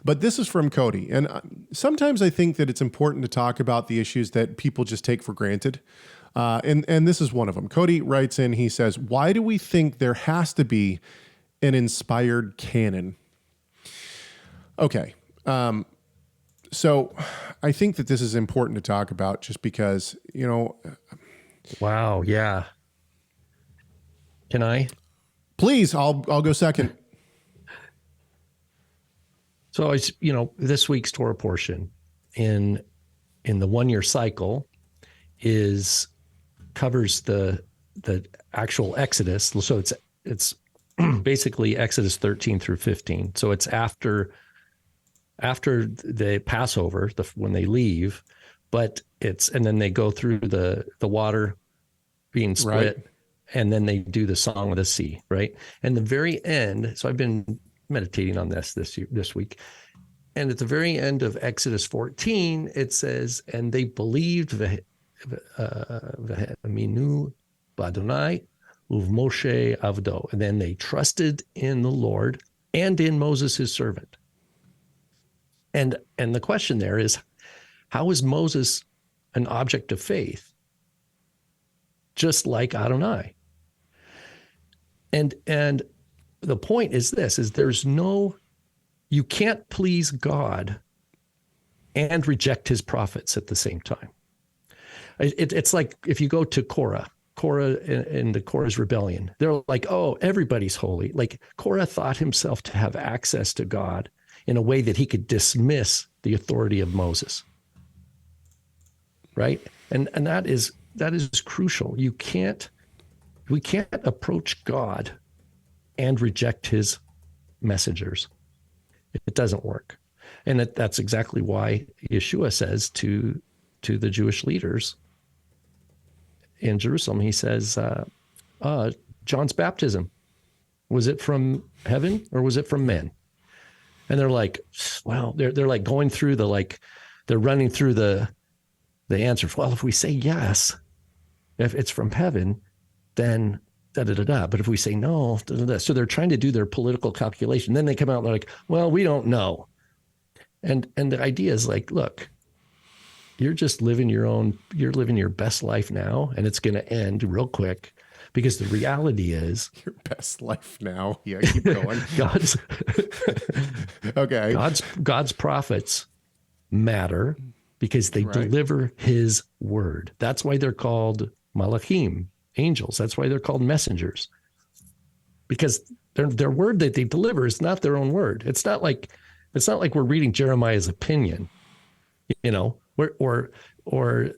But this is from Cody. And sometimes I think that it's important to talk about the issues that people just take for granted. And this is one of them. Cody writes in, he says, why do we think there has to be an inspired canon? Okay. So I think that this is important to talk about just because, Wow. Yeah. Can I? Please, I'll go second. So it's, this week's Torah portion in the 1 year cycle covers the actual Exodus. So it's basically Exodus 13 through 15. So it's after the Passover, when they leave, and then they go through the water being split, right, and then they do the Song of the Sea, right? And the very end, so I've been meditating on this week, and at the very end of Exodus 14, it says, and they believed V'ha'aminu b'Adonai u'v'Moshe avdo, and then they trusted in the Lord and in Moses his servant. And the question there is, how is Moses an object of faith, just like Adonai? And the point is this: you can't please God and reject his prophets at the same time. It's like if you go to Korah and the Korah's rebellion, they're like, oh, everybody's holy. Like Korah thought himself to have access to God in a way that he could dismiss the authority of Moses. Right? And that is crucial. We can't approach God and reject his messengers. It doesn't work. And that's exactly why Yeshua says to the Jewish leaders in Jerusalem, he says, John's baptism, was it from heaven or was it from men? And they're like, well, they're like going through they're running through the answer. Well, if we say yes, if it's from heaven, then da-da-da-da. But if we say no, da-da-da. So they're trying to do their political calculation. Then they come out and they're like, well, we don't know. And the idea is like, look, you're just living you're living your best life now, and it's going to end real quick, because the reality is your best life now. Yeah, keep going. God's prophets matter because they deliver his word. That's why they're called malachim, angels. That's why they're called messengers, because their word that they deliver is not their own word. It's not like we're reading Jeremiah's opinion, or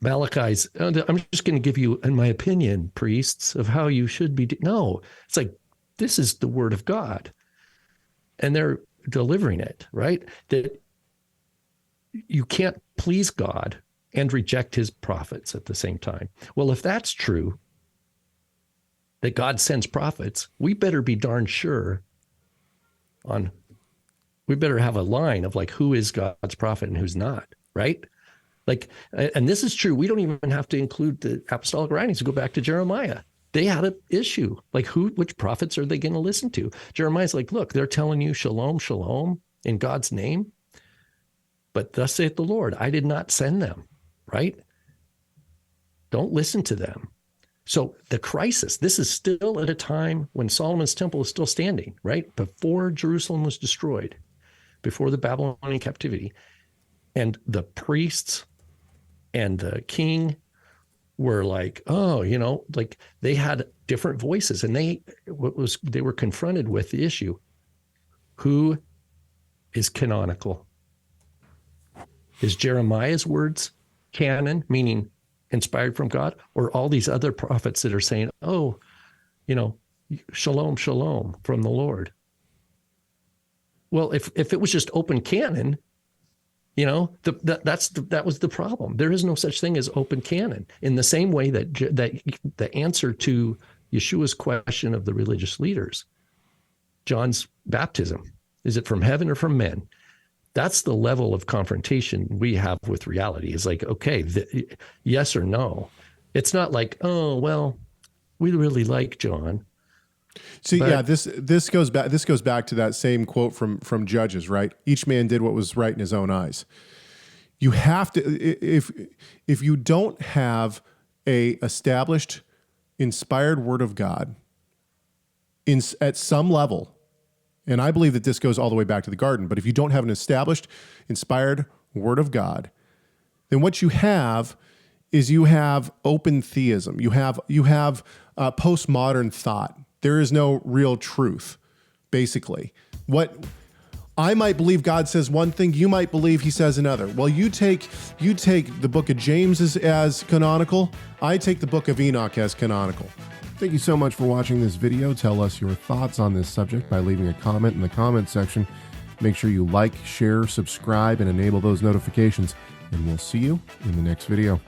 Malachi's, I'm just going to give you, in my opinion, priests, of how you should be. No, it's like, this is the word of God, and they're delivering it, right? That you can't please God and reject his prophets at the same time. Well, if that's true, that God sends prophets, we better be darn sure we better have a line of like, who is God's prophet and who's not, right? Like, and this is true. We don't even have to include the apostolic writings. Go back to Jeremiah. They had an issue. Like, which prophets are they going to listen to? Jeremiah's like, look, they're telling you shalom, shalom in God's name. But thus saith the Lord, I did not send them, right? Don't listen to them. So the crisis, this is still at a time when Solomon's temple is still standing, right? Before Jerusalem was destroyed, before the Babylonian captivity. And the priests and the king were like, oh, like they had different voices, and they were confronted with the issue: who is canonical? Is Jeremiah's words canon, meaning inspired from God, or all these other prophets that are saying, oh, shalom, shalom from the Lord? Well, if it was just open canon, that was the problem. There is no such thing as open canon. In the same way that the answer to Yeshua's question of the religious leaders, John's baptism, is it from heaven or from men? That's the level of confrontation we have with reality. Is like, okay, yes or no. It's not like, oh, well, we really like John, So yeah, this goes back to that same quote from Judges, right? Each man did what was right in his own eyes. You have to, if you don't have a established, inspired word of God at some level, and I believe that this goes all the way back to the garden, but if you don't have an established, inspired word of God, then what you have is you have open theism. You have postmodern thought. There is no real truth, basically. What I might believe God says one thing, you might believe he says another. Well, you take the book of James as canonical, I take the book of Enoch as canonical. Thank you so much for watching this video. Tell us your thoughts on this subject by leaving a comment in the comment section. Make sure you like, share, subscribe, and enable those notifications. And we'll see you in the next video.